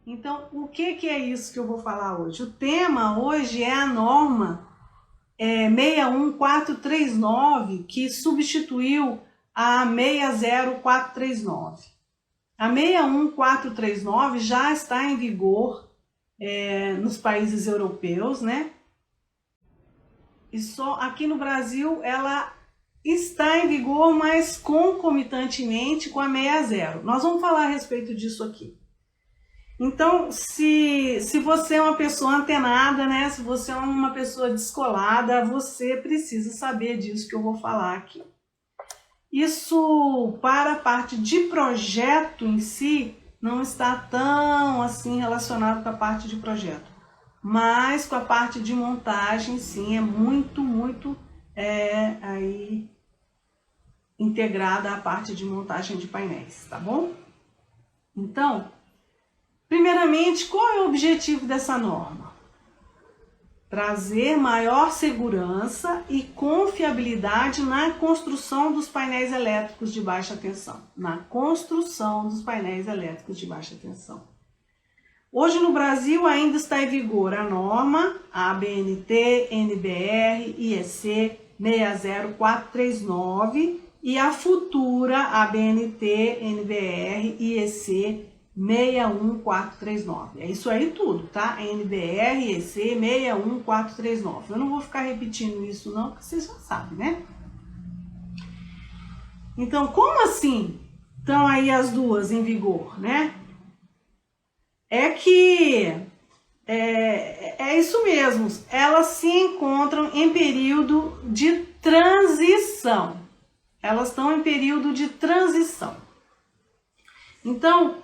Então, o que é isso que eu vou falar hoje? O tema hoje é a norma 61439, que substituiu a 60439. A 61439 já está em vigor nos países europeus, né? E só aqui no Brasil ela está em vigor, mas concomitantemente com a 60. Nós vamos falar a respeito disso aqui. Então, se você é uma pessoa antenada, né? Se você é uma pessoa descolada, você precisa saber disso que eu vou falar aqui. Isso, para a parte de projeto em si, não está tão assim relacionado com a parte de projeto. Mas com a parte de montagem, sim, é muito aí integrada a parte de montagem de painéis, tá bom? Então, primeiramente, qual é o objetivo dessa norma? Trazer maior segurança e confiabilidade na construção dos painéis elétricos de baixa tensão. Na construção dos painéis elétricos de baixa tensão. Hoje no Brasil ainda está em vigor a norma ABNT, NBR, IEC 60439 e a futura ABNT, NBR, IEC 61439. É isso aí tudo, tá? NBR, IEC 61439. Eu não vou ficar repetindo isso não, porque vocês já sabem, né? Então, como assim estão aí as duas em vigor, né? É que é isso mesmo, elas se encontram em período de transição. Elas estão em período de transição. Então,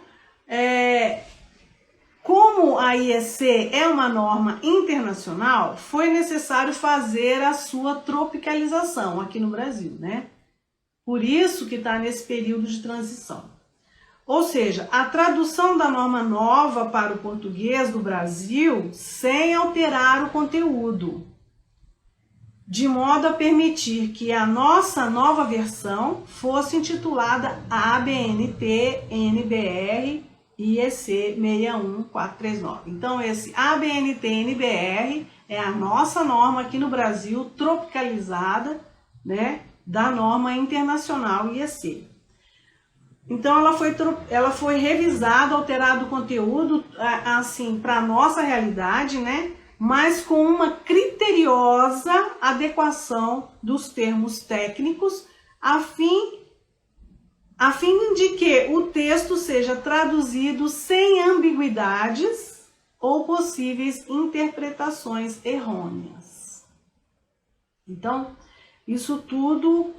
como a IEC é uma norma internacional, foi necessário fazer a sua tropicalização aqui no Brasil, né? Por isso que está nesse período de transição. Ou seja, a tradução da norma nova para o português do Brasil sem alterar o conteúdo, de modo a permitir que a nossa nova versão fosse intitulada ABNT, NBR, IEC 61439. Então, esse ABNT, NBR é a nossa norma aqui no Brasil, tropicalizada, né, da norma internacional IEC. Então, ela foi revisada, alterado o conteúdo, assim, para a nossa realidade, né? Mas com uma criteriosa adequação dos termos técnicos, a fim de que o texto seja traduzido sem ambiguidades ou possíveis interpretações errôneas. Então, isso tudo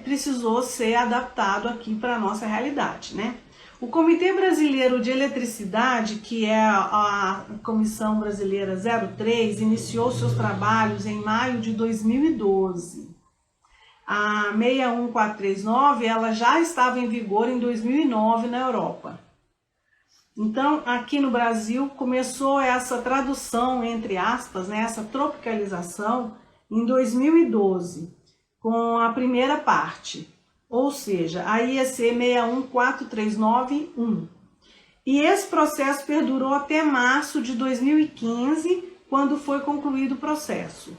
precisou ser adaptado aqui para a nossa realidade, né? O Comitê Brasileiro de Eletricidade, que é a Comissão Brasileira 03, iniciou seus trabalhos em maio de 2012. A 61439, ela já estava em vigor em 2009 na Europa. Então, aqui no Brasil, começou essa tradução, entre aspas, né, essa tropicalização, em 2012. Com a primeira parte, ou seja, a IEC 61439-1. E esse processo perdurou até março de 2015, quando foi concluído o processo.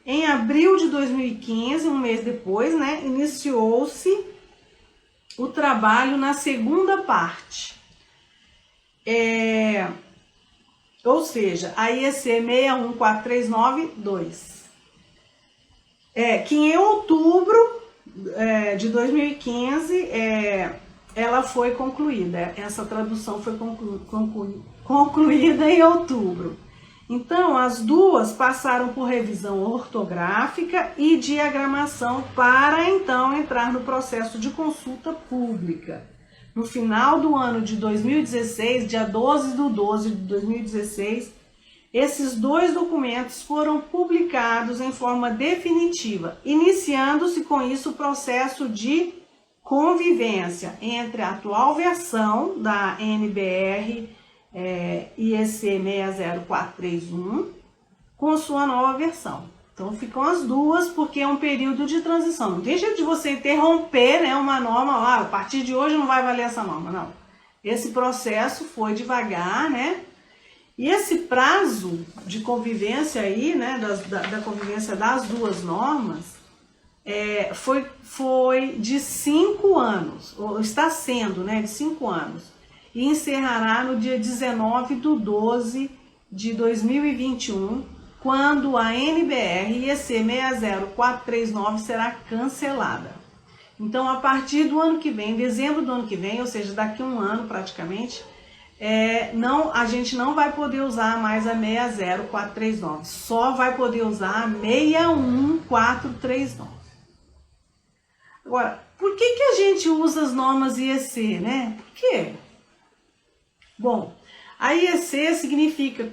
Em abril de 2015, um mês depois, né, iniciou-se o trabalho na segunda parte. Ou seja, a IEC 61439-2. Que em outubro de 2015 ela foi concluída. Essa tradução foi concluída em outubro. Então, as duas passaram por revisão ortográfica e diagramação para então entrar no processo de consulta pública. No final do ano de 2016, dia 12/12 de 2016, esses dois documentos foram publicados em forma definitiva, iniciando-se com isso o processo de convivência entre a atual versão da NBR IEC 60431 com sua nova versão. Então ficam as duas porque é um período de transição. Não tem jeito de você interromper, né, uma norma, a partir de hoje não vai valer essa norma, não. esse processo foi devagar, né? E esse prazo de convivência aí, né, da convivência das duas normas, foi de 5 anos, ou está sendo, né, de 5 anos, e encerrará no dia 19/12/2021, quando a NBR IEC 60439 será cancelada. Então, a partir do ano que vem, dezembro do ano que vem, ou seja, daqui a um ano praticamente, a gente não vai poder usar mais a 60439, só vai poder usar a 61439. Agora, por que a gente usa as normas IEC, né? Por quê? Bom, a IEC significa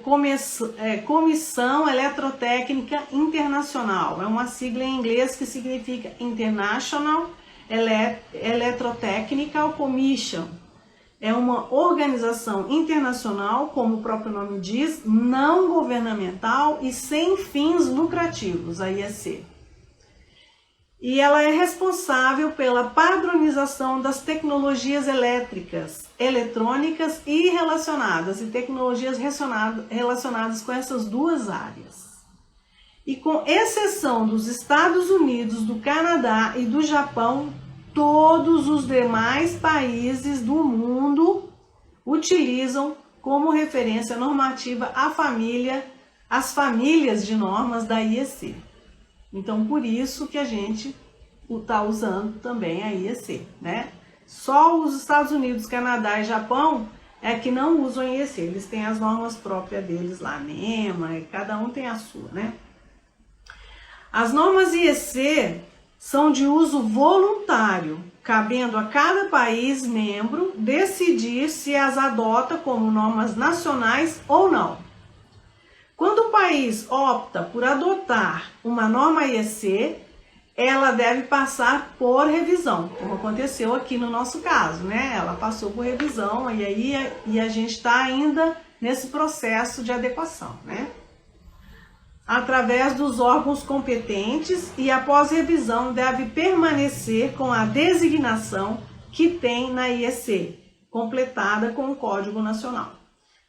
Comissão Eletrotécnica Internacional. É uma sigla em inglês que significa International Electrotechnical Commission. É uma organização internacional, como o próprio nome diz, não governamental e sem fins lucrativos, a IEC. E ela é responsável pela padronização das tecnologias elétricas, eletrônicas e relacionadas, e tecnologias relacionadas com essas duas áreas. E com exceção dos Estados Unidos, do Canadá e do Japão, todos os demais países do mundo utilizam como referência normativa as famílias de normas da IEC. Então, por isso que a gente está usando também a IEC, né? Só os Estados Unidos, Canadá e Japão é que não usam a IEC. Eles têm as normas próprias deles lá, NEMA, cada um tem a sua, né? As normas IEC são de uso voluntário, cabendo a cada país membro decidir se as adota como normas nacionais ou não. Quando o país opta por adotar uma norma IEC, ela deve passar por revisão, como aconteceu aqui no nosso caso, né? Ela passou por revisão e a gente está ainda nesse processo de adequação, né? Através dos órgãos competentes, e após revisão deve permanecer com a designação que tem na IEC, completada com o Código Nacional.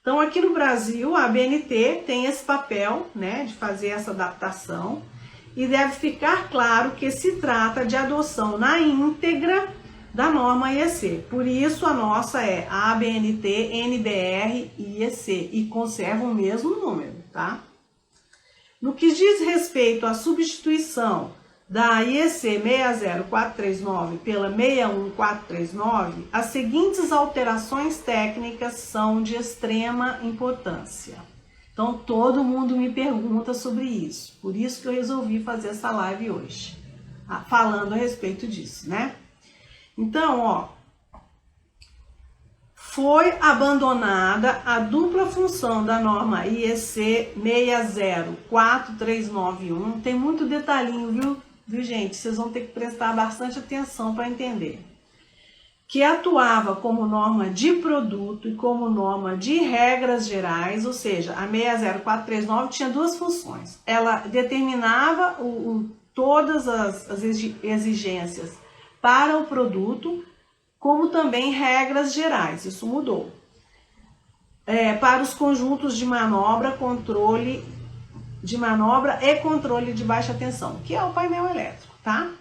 Então, aqui no Brasil, a ABNT tem esse papel, né, de fazer essa adaptação, e deve ficar claro que se trata de adoção na íntegra da norma IEC. Por isso, a nossa é a ABNT NBR IEC, e conserva o mesmo número, tá? No que diz respeito à substituição da IEC 60439 pela 61439, as seguintes alterações técnicas são de extrema importância. Então, todo mundo me pergunta sobre isso. Por isso que eu resolvi fazer essa live hoje, falando a respeito disso, né? Então, ó, foi abandonada a dupla função da norma IEC 6043991. Tem muito detalhinho, viu, gente? Vocês vão ter que prestar bastante atenção para entender. Que atuava como norma de produto e como norma de regras gerais, ou seja, a 60439 tinha duas funções. Ela determinava todas as exigências para o produto, como também regras gerais, isso mudou. Para os conjuntos de manobra, controle de manobra e controle de baixa tensão, que é o painel elétrico, tá?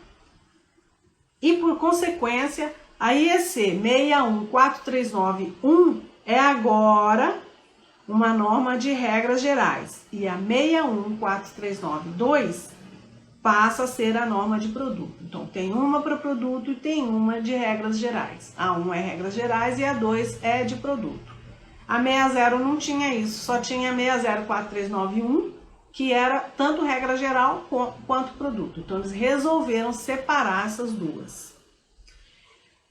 E por consequência, a IEC 61439-1 é agora uma norma de regras gerais, e a 61439-2 passa a ser a norma de produto. Então, tem uma para produto e tem uma de regras gerais. A 1 é regras gerais e a 2 é de produto. A 60 não tinha isso, só tinha a 60439-1, que era tanto regra geral quanto produto. Então, eles resolveram separar essas duas.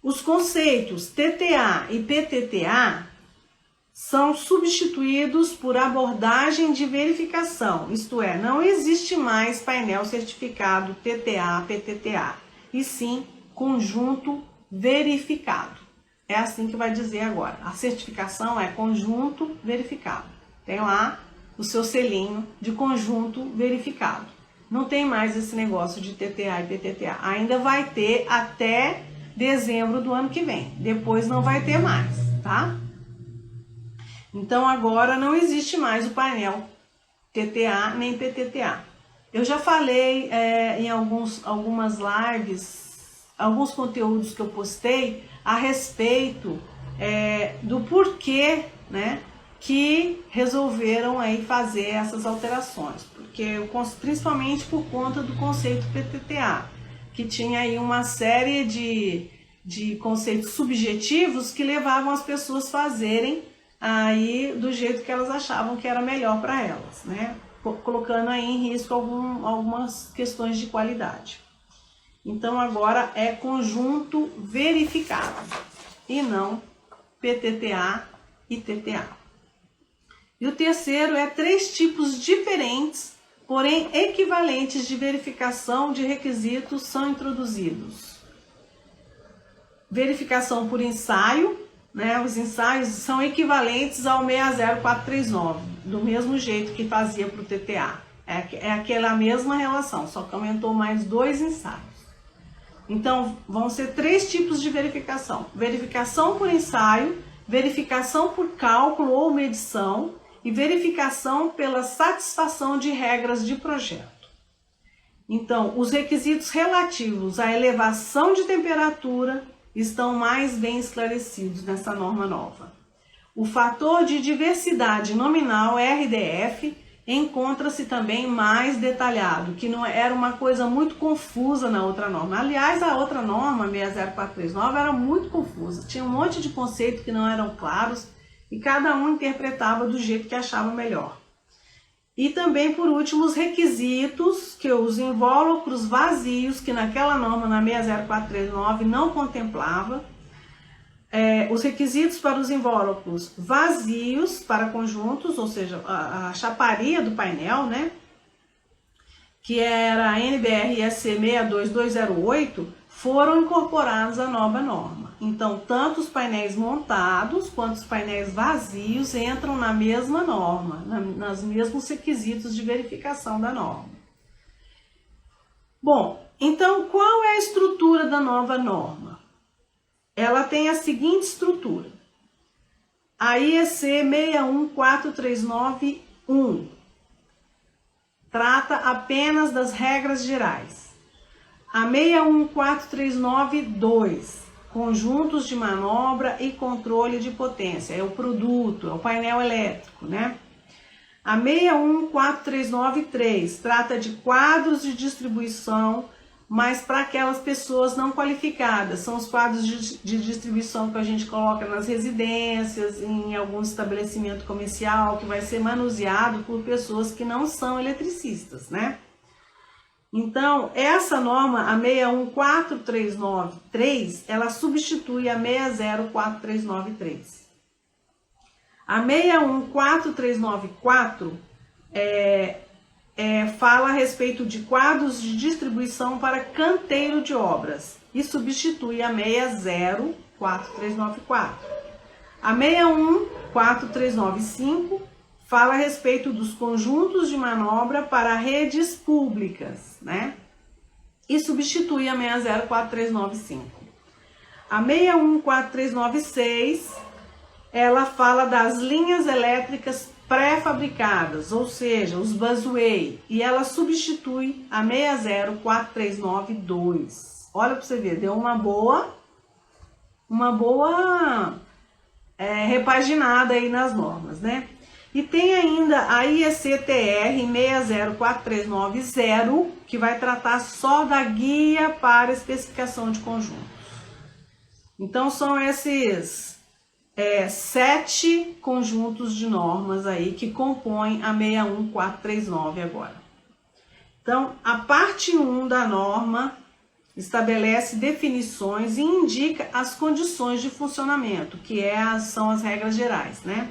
Os conceitos TTA e PTTA são substituídos por abordagem de verificação, isto é, não existe mais painel certificado TTA, PTTA, e sim conjunto verificado. É assim que vai dizer agora. A certificação é conjunto verificado. Tem lá o seu selinho de conjunto verificado. Não tem mais esse negócio de TTA e PTTA. Ainda vai ter até dezembro do ano que vem. Depois não vai ter mais. tá? Então agora não existe mais o painel TTA nem PTTA. Eu já falei em algumas lives, alguns conteúdos que eu postei a respeito do porquê, né, que resolveram aí fazer essas alterações, porque principalmente por conta do conceito PTTA, que tinha aí uma série de conceitos subjetivos que levavam as pessoas a fazerem aí do jeito que elas achavam que era melhor para elas, né? Colocando aí em risco algumas questões de qualidade. Então agora é conjunto verificado e não PTTA e TTA. E o terceiro é 3 tipos diferentes, porém equivalentes de verificação de requisitos são introduzidos. Verificação por ensaio, né? Os ensaios são equivalentes ao 60439, do mesmo jeito que fazia para o TTA. É aquela mesma relação, só que aumentou mais 2 ensaios. Então, vão ser 3 tipos de verificação. Verificação por ensaio, verificação por cálculo ou medição e verificação pela satisfação de regras de projeto. Então, os requisitos relativos à elevação de temperatura estão mais bem esclarecidos nessa norma nova. O fator de diversidade nominal, RDF, encontra-se também mais detalhado, que não era uma coisa muito confusa na outra norma. Aliás, a outra norma, 60439, era muito confusa. Tinha um monte de conceitos que não eram claros e cada um interpretava do jeito que achava melhor. E também, por último, os requisitos, que os invólucros vazios, que naquela norma, na 60439, não contemplava. Os requisitos para os invólucros vazios para conjuntos, ou seja, a chaparia do painel, né? Que era a NBR SC 62208, foram incorporados à nova norma. Então, tanto os painéis montados quanto os painéis vazios entram na mesma norma, nos mesmos requisitos de verificação da norma. Bom, então qual é a estrutura da nova norma? Ela tem a seguinte estrutura. A IEC 61439-1 trata apenas das regras gerais. A 61439-2, conjuntos de manobra e controle de potência, é o produto, é o painel elétrico, né? A 61439-3 trata de quadros de distribuição, mas para aquelas pessoas não qualificadas. São os quadros de distribuição que a gente coloca nas residências, em algum estabelecimento comercial, que vai ser manuseado por pessoas que não são eletricistas, né? Então, essa norma, a 61439-3, ela substitui a 60439-3. A 61439-4 fala a respeito de quadros de distribuição para canteiro de obras e substitui a 60439-4. A 61439-5 fala a respeito dos conjuntos de manobra para redes públicas, né? E substitui a 60439-5. A 61439-6, ela fala das linhas elétricas pré-fabricadas, ou seja, os busway, e ela substitui a 60439-2. Olha para você ver, deu uma boa repaginada aí nas normas, né? E tem ainda a IEC-TR 604390, que vai tratar só da guia para especificação de conjuntos. Então, são esses 7 conjuntos de normas aí que compõem a 61439 agora. Então, a parte 1 da norma estabelece definições e indica as condições de funcionamento, que são as regras gerais, né?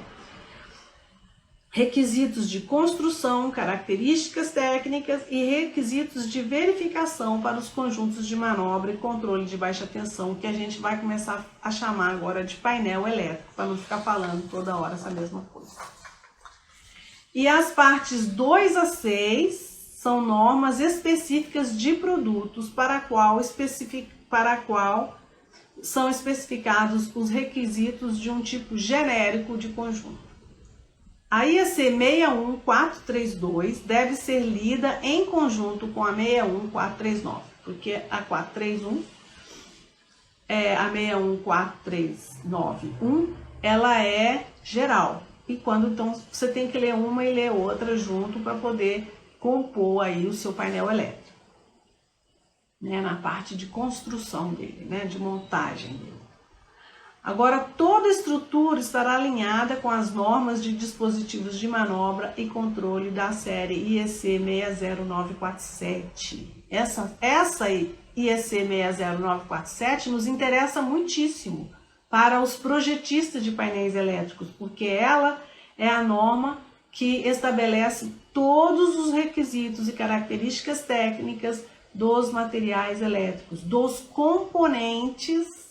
Requisitos de construção, características técnicas e requisitos de verificação para os conjuntos de manobra e controle de baixa tensão, que a gente vai começar a chamar agora de painel elétrico, para não ficar falando toda hora essa mesma coisa. E as partes 2 a 6 são normas específicas de produtos para a qual são especificados os requisitos de um tipo genérico de conjunto. A IEC 61432 deve ser lida em conjunto com a 61439, porque a 431, a 614391, ela é geral. E então você tem que ler uma e ler outra junto para poder compor aí o seu painel elétrico, né, na parte de construção dele, né, de montagem dele. Agora, toda a estrutura estará alinhada com as normas de dispositivos de manobra e controle da série IEC 60947. Essa IEC 60947 nos interessa muitíssimo para os projetistas de painéis elétricos, porque ela é a norma que estabelece todos os requisitos e características técnicas dos materiais elétricos, dos componentes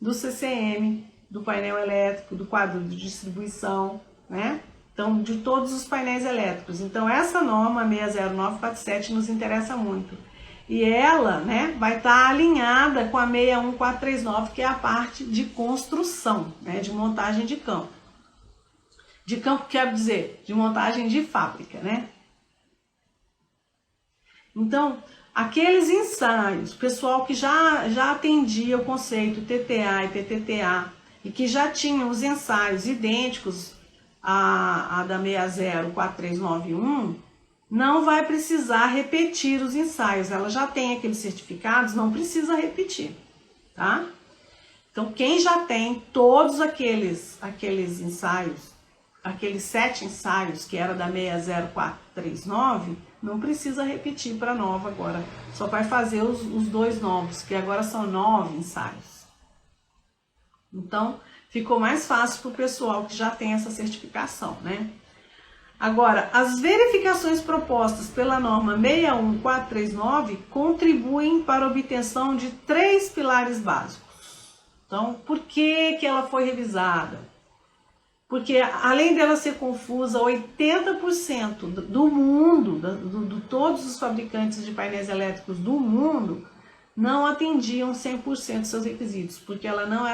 do CCM, do painel elétrico, do quadro de distribuição, né? Então, de todos os painéis elétricos. Então, essa norma 60947 nos interessa muito. E ela, né, vai estar alinhada com a 61439, que é a parte de construção, né, de montagem de campo. De campo quer dizer de montagem de fábrica, né? Então, aqueles ensaios, pessoal que já atendia o conceito TTA e PTTA e que já tinham os ensaios idênticos à da 6043991, não vai precisar repetir os ensaios. Ela já tem aqueles certificados, não precisa repetir, tá? Então, quem já tem todos aqueles ensaios, aqueles 7 ensaios que era da 60439, não precisa repetir para nova agora. Só vai fazer os 2 novos, que agora são 9 ensaios. Então, ficou mais fácil para o pessoal que já tem essa certificação, né? Agora, as verificações propostas pela norma 61439 contribuem para a obtenção de 3 pilares básicos. Então, por que ela foi revisada? Porque além dela ser confusa, 80% do mundo, de todos os fabricantes de painéis elétricos do mundo, não atendiam 100% seus requisitos, porque ela não,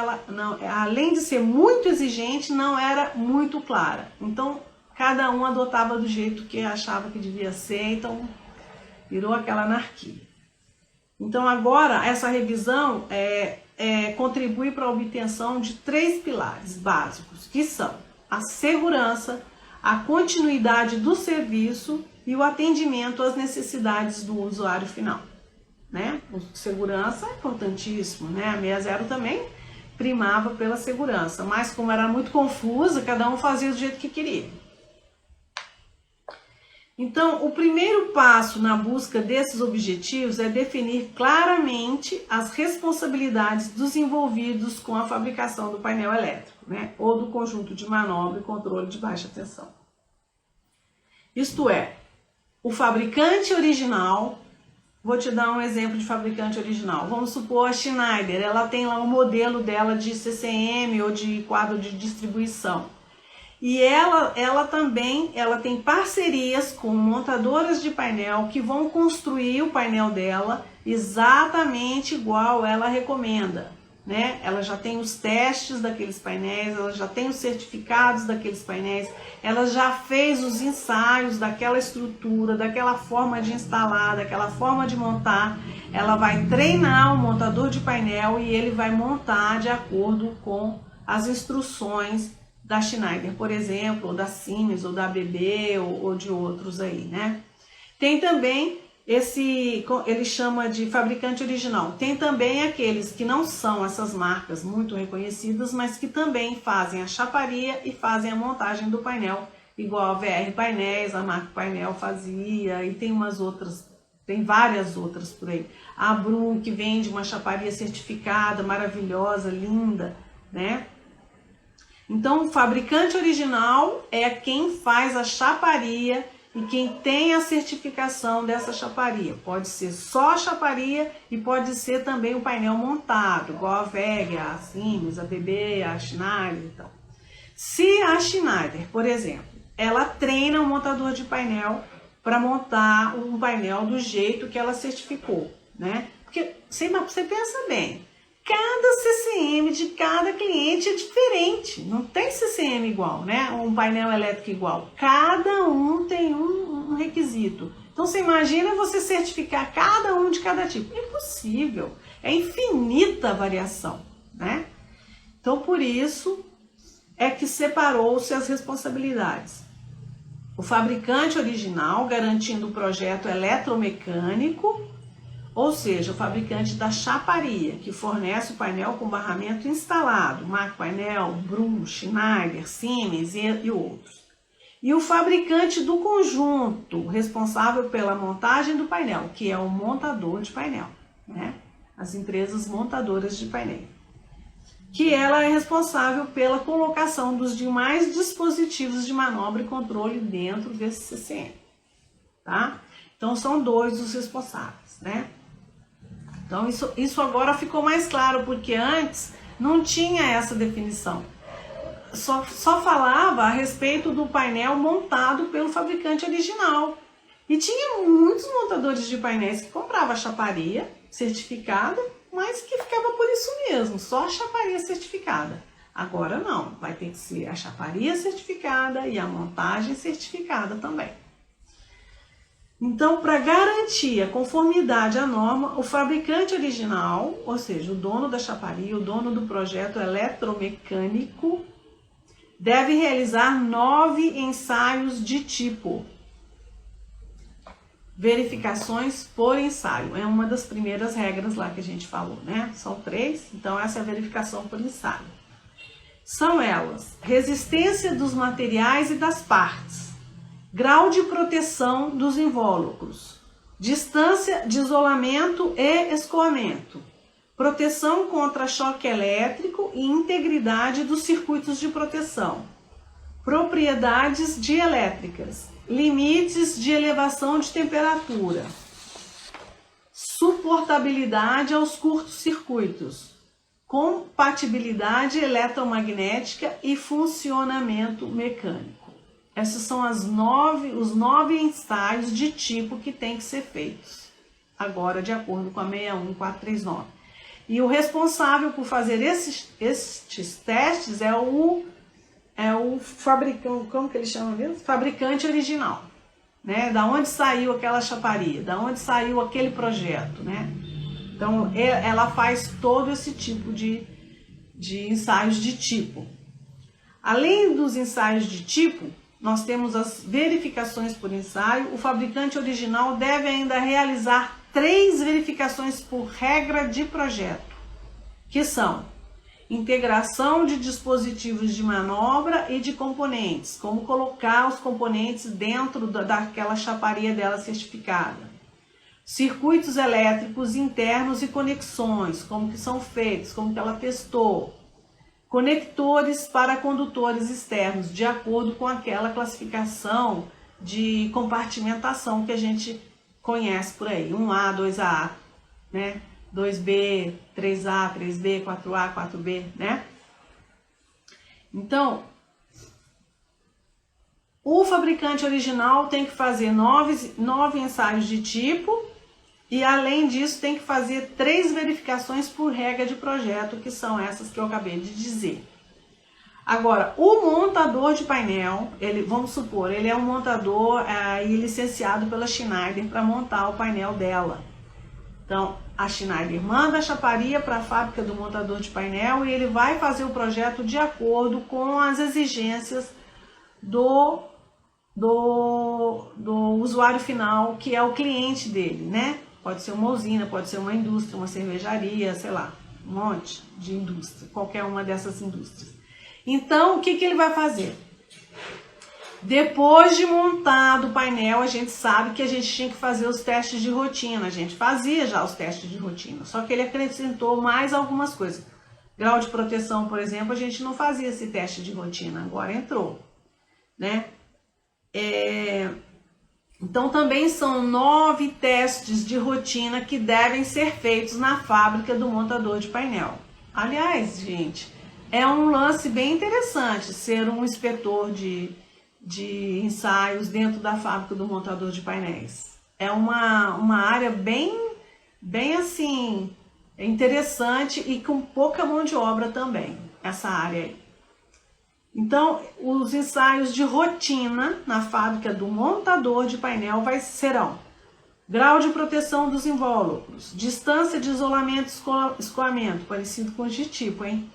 além de ser muito exigente, não era muito clara. Então, cada um adotava do jeito que achava que devia ser, então virou aquela anarquia. Então, agora, essa revisão contribui para a obtenção de 3 pilares básicos, que são a segurança, a continuidade do serviço e o atendimento às necessidades do usuário final, né? Segurança é importantíssimo, né? A 60 também primava pela segurança, mas como era muito confusa, cada um fazia do jeito que queria. Então, o primeiro passo na busca desses objetivos é definir claramente as responsabilidades dos envolvidos com a fabricação do painel elétrico, né? Ou do conjunto de manobra e controle de baixa tensão. Isto é, o fabricante original, vou te dar um exemplo de fabricante original. Vamos supor a Schneider, ela tem lá um modelo dela de CCM ou de quadro de distribuição. E ela também tem parcerias com montadoras de painel que vão construir o painel dela exatamente igual ela recomenda, né? Ela já tem os testes daqueles painéis, ela já tem os certificados daqueles painéis, ela já fez os ensaios daquela estrutura, daquela forma de instalar, daquela forma de montar. Ela vai treinar o montador de painel e ele vai montar de acordo com as instruções da Schneider, por exemplo, ou da Siemens, ou da ABB, ou de outros aí, né? Tem também ele chama de fabricante original. Tem também aqueles que não são essas marcas muito reconhecidas, mas que também fazem a chaparia e fazem a montagem do painel, igual a VR Painéis, a marca Painel fazia, e tem várias outras por aí. A Brum, que vende uma chaparia certificada, maravilhosa, linda, né? Então, o fabricante original é quem faz a chaparia e quem tem a certificação dessa chaparia. Pode ser só a chaparia e pode ser também o painel montado, igual a VEG, a Siemens, a ABB, a Schneider e tal. Se a Schneider, por exemplo, ela treina um montador de painel para montar um painel do jeito que ela certificou, né? Porque você pensa bem, cada CCM de cada cliente é diferente. Não tem CCM igual, né? Um painel elétrico igual. Cada um tem um requisito. Então você imagina você certificar cada um de cada tipo. Impossível. É infinita a variação, né? Então por isso é que separou-se as responsabilidades. O fabricante original garantindo o projeto eletromecânico, ou seja, o fabricante da chaparia, que fornece o painel com barramento instalado, Macpainel, Brum, Schneider, Siemens e outros. E o fabricante do conjunto, responsável pela montagem do painel, que é o montador de painel, né? As empresas montadoras de painel. Que ela é responsável pela colocação dos demais dispositivos de manobra e controle dentro desse CCM, tá? Então são dois os responsáveis, né? Então isso agora ficou mais claro, porque antes não tinha essa definição. Só falava a respeito do painel montado pelo fabricante original. E tinha muitos montadores de painéis que compravam a chaparia certificada, mas que ficava por isso mesmo, só a chaparia certificada. Agora não, vai ter que ser a chaparia certificada e a montagem certificada também. Então, para garantir a conformidade à norma, o fabricante original, ou seja, o dono da chaparia, o dono do projeto eletromecânico, deve realizar 9 ensaios de tipo. Verificações por ensaio. É uma das primeiras regras lá que a gente falou, né? São 3, então essa é a verificação por ensaio. São elas: resistência dos materiais e das partes, grau de proteção dos invólucros, distância de isolamento e escoamento, proteção contra choque elétrico e integridade dos circuitos de proteção, propriedades dielétricas, limites de elevação de temperatura, suportabilidade aos curtos-circuitos, compatibilidade eletromagnética e funcionamento mecânico. Esses são os 9 ensaios de tipo que tem que ser feitos, agora de acordo com a 61439. E o responsável por fazer estes testes é o fabricante, como que ele chama mesmo? Fabricante original, né? Da onde saiu aquela chaparia, da onde saiu aquele projeto, né? Então, ela faz todo esse tipo de ensaios de tipo. Além dos ensaios de tipo, nós temos as verificações por ensaio. O fabricante original deve ainda realizar 3 verificações por regra de projeto, que são integração de dispositivos de manobra e de componentes, como colocar os componentes dentro daquela chaparia dela certificada. Circuitos elétricos internos e conexões, como que são feitos, como que ela testou. Conectores para condutores externos, de acordo com aquela classificação de compartimentação que a gente conhece por aí, 1A, 2A, né? 2B, 3A, 3B, 4A, 4B, né? Então, o fabricante original tem que fazer 9 ensaios de tipo e, além disso, tem que fazer 3 verificações por regra de projeto, que são essas que eu acabei de dizer. Agora, o montador de painel, vamos supor, ele é um montador licenciado pela Schneider para montar o painel dela. Então, a Schneider manda a chaparia para a fábrica do montador de painel e ele vai fazer o projeto de acordo com as exigências do usuário final, que é o cliente dele, né? Pode ser uma usina, pode ser uma indústria, uma cervejaria, sei lá, um monte de indústria, qualquer uma dessas indústrias. Então, o que ele vai fazer? Depois de montado o painel, a gente sabe que a gente tinha que fazer os testes de rotina. A gente fazia já os testes de rotina, só que ele acrescentou mais algumas coisas. Grau de proteção, por exemplo, a gente não fazia esse teste de rotina, agora entrou, né? Então, também são 9 testes de rotina que devem ser feitos na fábrica do montador de painel. Aliás, gente, é um lance bem interessante ser um inspetor de ensaios dentro da fábrica do montador de painéis. É uma área bem assim, É interessante e com pouca mão de obra também, essa área aí. Então, os ensaios de rotina na fábrica do montador de painel serão grau de proteção dos invólucros, distância de isolamento e escoamento, parecido com os de tipo, hein?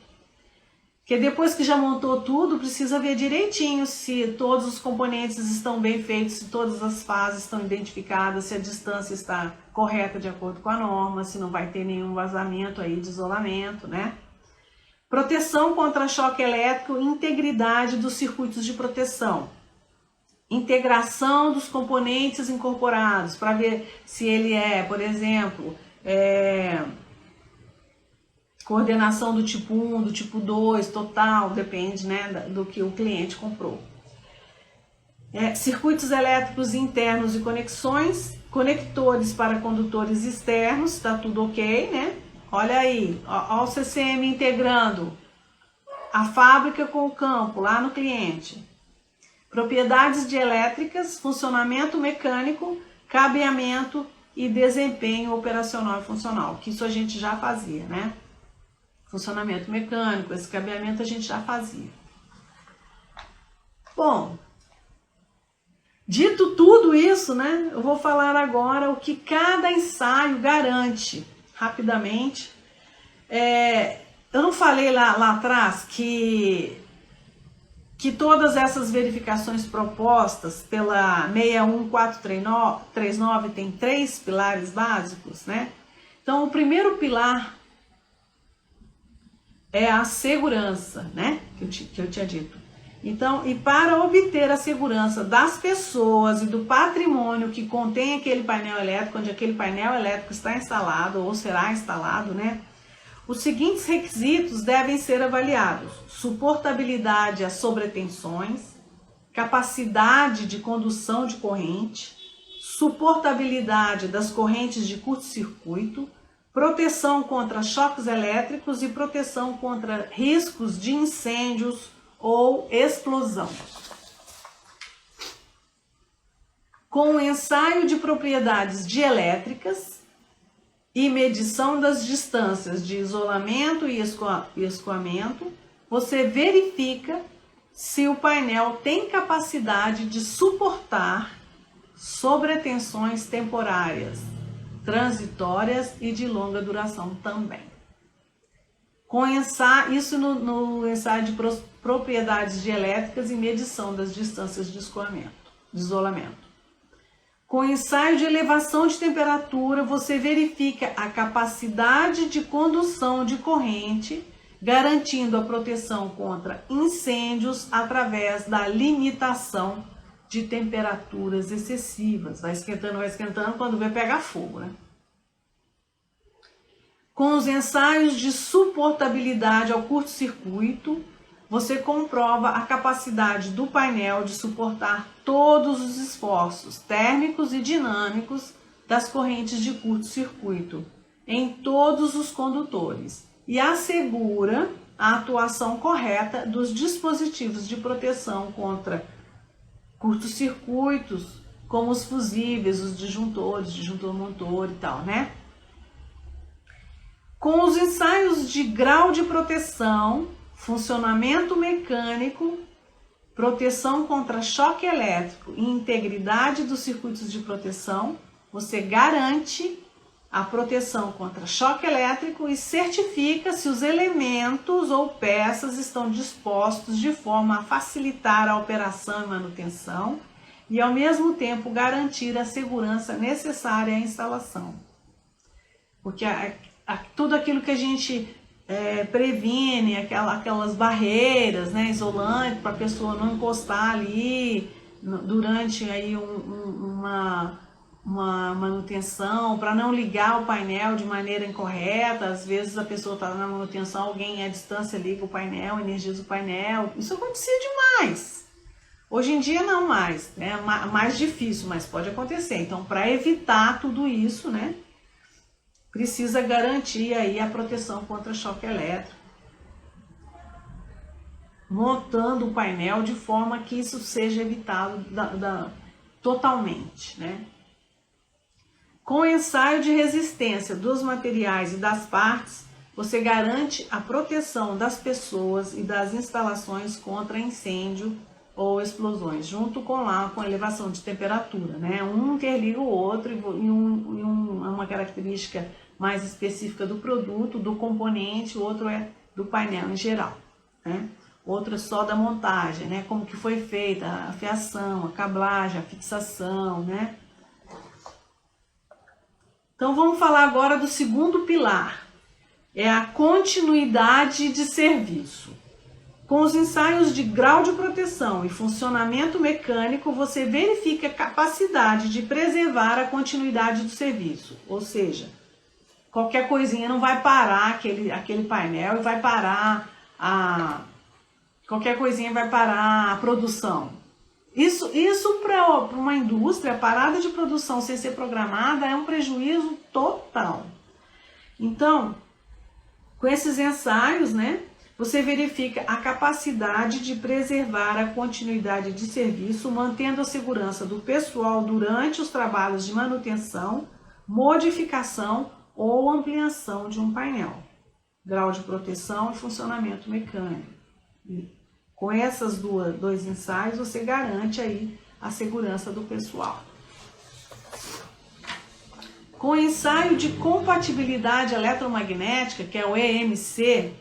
Porque depois que já montou tudo, precisa ver direitinho se todos os componentes estão bem feitos, se todas as fases estão identificadas, se a distância está correta de acordo com a norma, se não vai ter nenhum vazamento aí de isolamento, né? Proteção contra choque elétrico e integridade dos circuitos de proteção. Integração dos componentes incorporados, para ver se ele é, por exemplo, coordenação do tipo 1, do tipo 2, total, depende, né, do que o cliente comprou. Circuitos elétricos internos e conexões, conectores para condutores externos, está tudo ok, né? Olha aí, ó o CCM integrando a fábrica com o campo, lá no cliente. Propriedades dielétricas, funcionamento mecânico, cabeamento e desempenho operacional e funcional, que isso a gente já fazia, né? Funcionamento mecânico, esse cabeamento a gente já fazia. Bom, dito tudo isso, né, eu vou falar agora o que cada ensaio garante, rapidamente. Eu não falei lá atrás que todas essas verificações propostas pela 61439 tem 3 pilares básicos, né? Então, o primeiro pilar é a segurança, né? Que eu tinha dito. Então, e para obter a segurança das pessoas e do patrimônio que contém aquele painel elétrico, onde aquele painel elétrico está instalado ou será instalado, né? Os seguintes requisitos devem ser avaliados: suportabilidade às sobretensões, capacidade de condução de corrente, suportabilidade das correntes de curto-circuito, proteção contra choques elétricos e proteção contra riscos de incêndios ou explosão. Com o ensaio de propriedades dielétricas e medição das distâncias de isolamento e escoamento, você verifica se o painel tem capacidade de suportar sobretensões temporárias, transitórias e de longa duração também. Com ensaio, isso no ensaio de propriedades dielétricas e medição das distâncias de isolamento. Com o ensaio de elevação de temperatura, você verifica a capacidade de condução de corrente, garantindo a proteção contra incêndios através da limitação de temperaturas excessivas. Vai esquentando, quando vê pegar fogo, né? Com os ensaios de suportabilidade ao curto-circuito, você comprova a capacidade do painel de suportar todos os esforços térmicos e dinâmicos das correntes de curto-circuito em todos os condutores e assegura a atuação correta dos dispositivos de proteção contra curtos-circuitos, como os fusíveis, os disjuntores, disjuntor-motor e tal, né? Com os ensaios de grau de proteção, funcionamento mecânico, proteção contra choque elétrico e integridade dos circuitos de proteção, você garante a proteção contra choque elétrico e certifica se os elementos ou peças estão dispostos de forma a facilitar a operação e manutenção e, ao mesmo tempo, garantir a segurança necessária à instalação. Porque tudo aquilo que a gente previne, aquelas barreiras, né, isolantes, para a pessoa não encostar ali durante aí uma manutenção, para não ligar o painel de maneira incorreta. Às vezes a pessoa está na manutenção, alguém à distância liga o painel, energiza o painel. Isso acontecia demais. Hoje em dia não mais, né? Mais difícil, mas pode acontecer. Então, para evitar tudo isso, né, precisa garantir aí a proteção contra choque elétrico, montando o painel de forma que isso seja evitado totalmente, né? Com ensaio de resistência dos materiais e das partes, você garante a proteção das pessoas e das instalações contra incêndio ou explosões, junto com a elevação de temperatura, né? Um interliga o outro e uma característica mais específica do produto, do componente, o outro é do painel em geral, né? Outro é só da montagem, né? Como que foi feita a fiação, a cablagem, a fixação, né? Então vamos falar agora do segundo pilar, é a continuidade de serviço. Com os ensaios de grau de proteção e funcionamento mecânico, você verifica a capacidade de preservar a continuidade do serviço, ou seja, qualquer coisinha não vai parar aquele painel e vai parar qualquer coisinha vai parar a produção. Isso para uma indústria, a parada de produção sem ser programada é um prejuízo total. Então, com esses ensaios, né, você verifica a capacidade de preservar a continuidade de serviço, mantendo a segurança do pessoal durante os trabalhos de manutenção, modificação ou ampliação de um painel. Grau de proteção e funcionamento mecânico. Com esses dois ensaios, você garante aí a segurança do pessoal. Com o ensaio de compatibilidade eletromagnética, que é o EMC,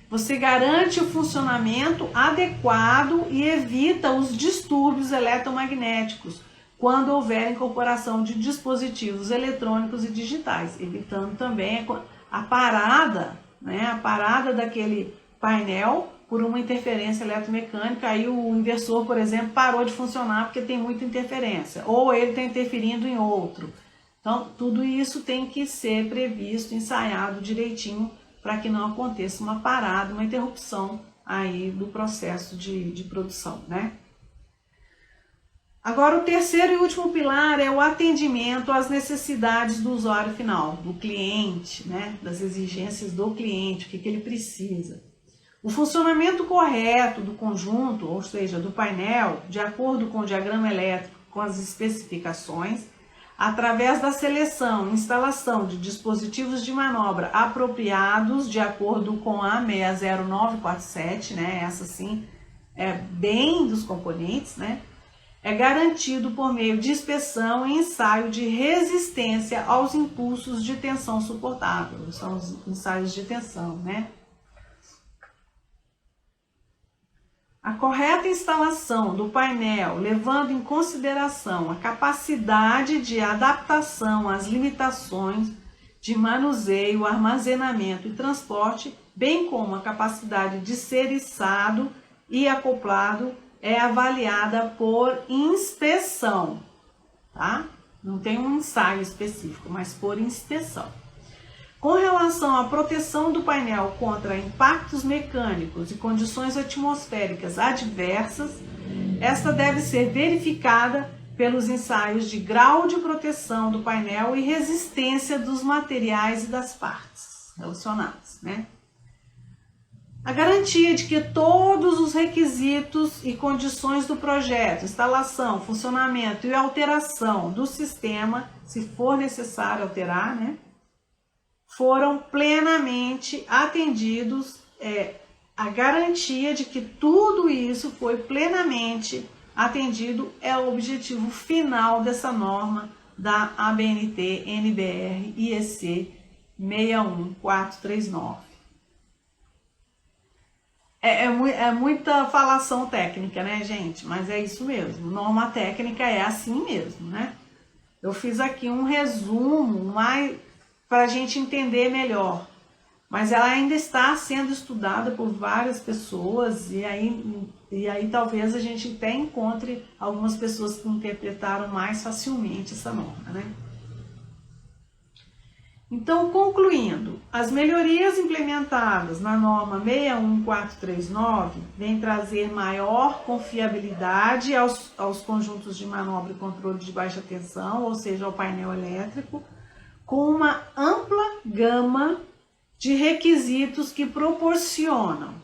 você garante o funcionamento adequado e evita os distúrbios eletromagnéticos quando houver incorporação de dispositivos eletrônicos e digitais, evitando também a parada, né, a parada daquele painel por uma interferência eletromecânica. Aí o inversor, por exemplo, parou de funcionar porque tem muita interferência, ou ele está interferindo em outro. Então, tudo isso tem que ser previsto, ensaiado direitinho, para que não aconteça uma parada, uma interrupção aí do processo de produção, né? Agora, o terceiro e último pilar é o atendimento às necessidades do usuário final, do cliente, né? Das exigências do cliente, o que ele precisa. O funcionamento correto do conjunto, ou seja, do painel, de acordo com o diagrama elétrico, com as especificações, através da seleção e instalação de dispositivos de manobra apropriados, de acordo com a 60947, né? Essa sim é bem dos componentes, né? É garantido por meio de inspeção e ensaio de resistência aos impulsos de tensão suportável. São os ensaios de tensão, né? A correta instalação do painel, levando em consideração a capacidade de adaptação às limitações de manuseio, armazenamento e transporte, bem como a capacidade de ser içado e acoplado, é avaliada por inspeção, tá? Não tem um ensaio específico, mas por inspeção. Com relação à proteção do painel contra impactos mecânicos e condições atmosféricas adversas, esta deve ser verificada pelos ensaios de grau de proteção do painel e resistência dos materiais e das partes relacionadas, né? A garantia de que todos os requisitos e condições do projeto, instalação, funcionamento e alteração do sistema, se for necessário alterar, né, foram plenamente atendidos, a garantia de que tudo isso foi plenamente atendido é o objetivo final dessa norma da ABNT NBR IEC 61439. É muita falação técnica, né, gente? Mas é isso mesmo. Norma técnica é assim mesmo, né? Eu fiz aqui um resumo para a gente entender melhor. Mas ela ainda está sendo estudada por várias pessoas e aí talvez a gente até encontre algumas pessoas que interpretaram mais facilmente essa norma, né? Então, concluindo, as melhorias implementadas na norma 61439 vêm trazer maior confiabilidade aos conjuntos de manobra e controle de baixa tensão, ou seja, ao painel elétrico, com uma ampla gama de requisitos que proporcionam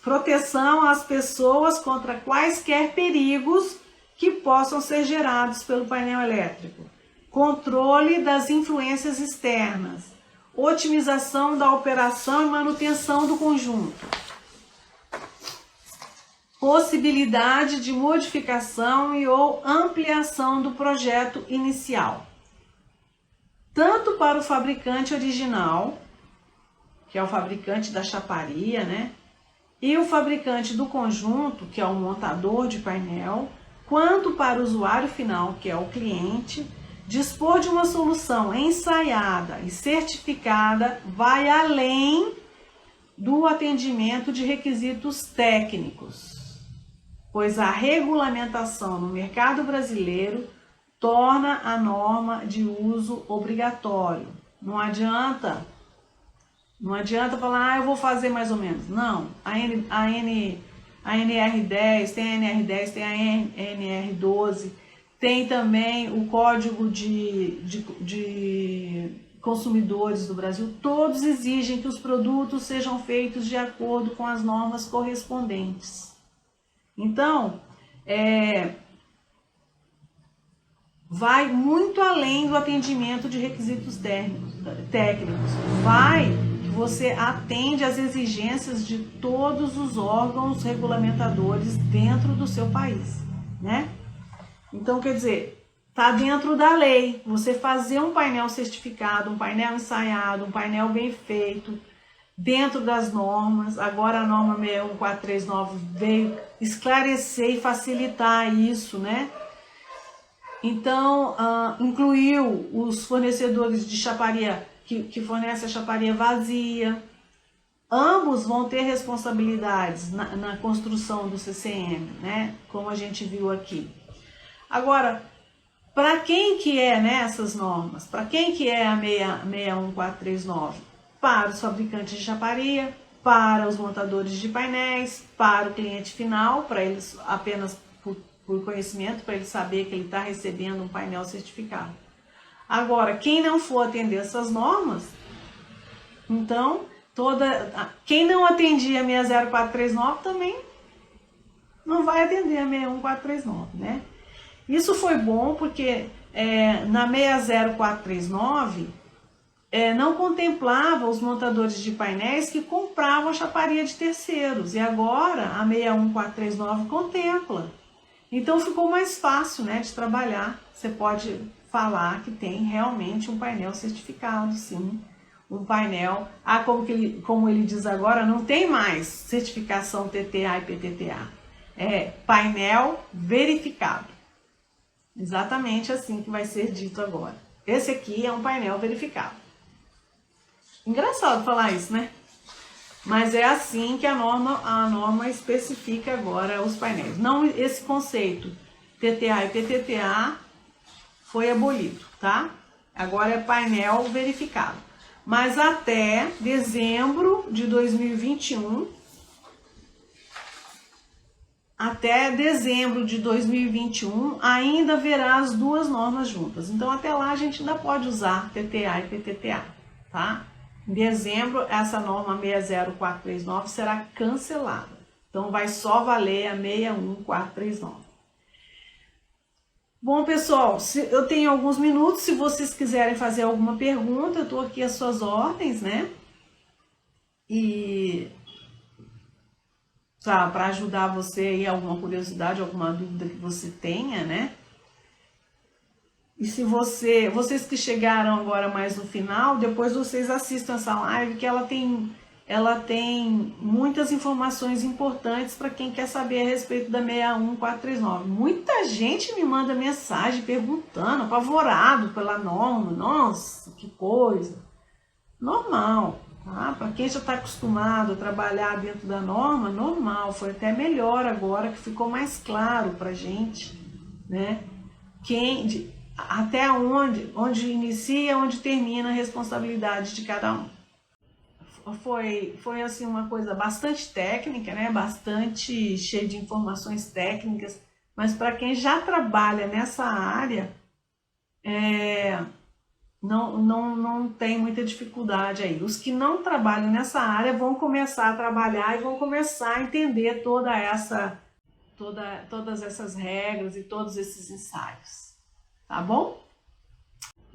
proteção às pessoas contra quaisquer perigos que possam ser gerados pelo painel elétrico, controle das influências externas, otimização da operação e manutenção do conjunto, possibilidade de modificação e ou ampliação do projeto inicial, tanto para o fabricante original, que é o fabricante da chaparia, né? E o fabricante do conjunto, que é o montador de painel, quanto para o usuário final, que é o cliente. Dispor de uma solução ensaiada e certificada vai além do atendimento de requisitos técnicos, pois a regulamentação no mercado brasileiro torna a norma de uso obrigatório. Não adianta falar, eu vou fazer mais ou menos. Não, a NR10, tem a NR10, tem a NR12, tem também o Código de Consumidores do Brasil. Todos exigem que os produtos sejam feitos de acordo com as normas correspondentes. Então, vai muito além do atendimento de requisitos técnicos. Vai que você atende às exigências de todos os órgãos regulamentadores dentro do seu país, né? Então, quer dizer, está dentro da lei você fazer um painel certificado, um painel ensaiado, um painel bem feito, dentro das normas. Agora a norma 61439 veio esclarecer e facilitar isso, né? Então, incluiu os fornecedores de chaparia que fornecem a chaparia vazia. Ambos vão ter responsabilidades na construção do CCM, né? Como a gente viu aqui. Agora, para quem que é, né, essas normas? Para quem que é a 61439? Para os fabricantes de chaparia, para os montadores de painéis, para o cliente final, para eles apenas por conhecimento, para ele saber que ele está recebendo um painel certificado. Agora, quem não for atender essas normas, então, quem não atendia a 60439 também não vai atender a 61439, né? Isso foi bom porque na 60439 não contemplava os montadores de painéis que compravam a chaparia de terceiros, e agora a 61439 contempla. Então ficou mais fácil, né, de trabalhar. Você pode falar que tem realmente um painel certificado, sim. Um painel, como ele diz agora, não tem mais certificação TTA e PTTA. É painel verificado. Exatamente assim que vai ser dito agora. Esse aqui é um painel verificado. Engraçado falar isso, né? Mas é assim que a norma especifica agora os painéis. Não, esse conceito TTA e PTTA foi abolido, tá? Agora é painel verificado. Mas até dezembro de 2021, ainda haverá as duas normas juntas. Então até lá a gente ainda pode usar TTA e PTTA, tá? Em dezembro, essa norma 60439 será cancelada. Então, vai só valer a 61439. Bom, pessoal, eu tenho alguns minutos. Se vocês quiserem fazer alguma pergunta, eu estou aqui às suas ordens, né? E para ajudar você aí, alguma curiosidade, alguma dúvida que você tenha, né? E se vocês que chegaram agora mais no final, depois vocês assistam essa live, que ela tem muitas informações importantes para quem quer saber a respeito da 61439. Muita gente me manda mensagem perguntando, apavorado pela norma. Nossa, que coisa! Normal, tá? Para quem já está acostumado a trabalhar dentro da norma, normal. Foi até melhor agora, que ficou mais claro para a gente, né? Até onde inicia, onde termina a responsabilidade de cada um. Foi assim uma coisa bastante técnica, né? Bastante cheia de informações técnicas, mas para quem já trabalha nessa área, não tem muita dificuldade aí. Os que não trabalham nessa área vão começar a trabalhar e vão começar a entender todas essas regras e todos esses ensaios. Tá bom?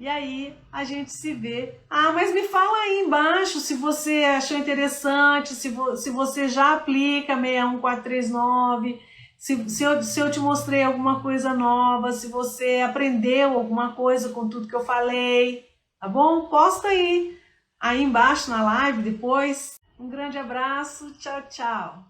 E aí a gente se vê. Ah, mas me fala aí embaixo se você achou interessante, se você já aplica 61439, se eu te mostrei alguma coisa nova, se você aprendeu alguma coisa com tudo que eu falei, tá bom? Posta aí embaixo na live depois. Um grande abraço, tchau, tchau.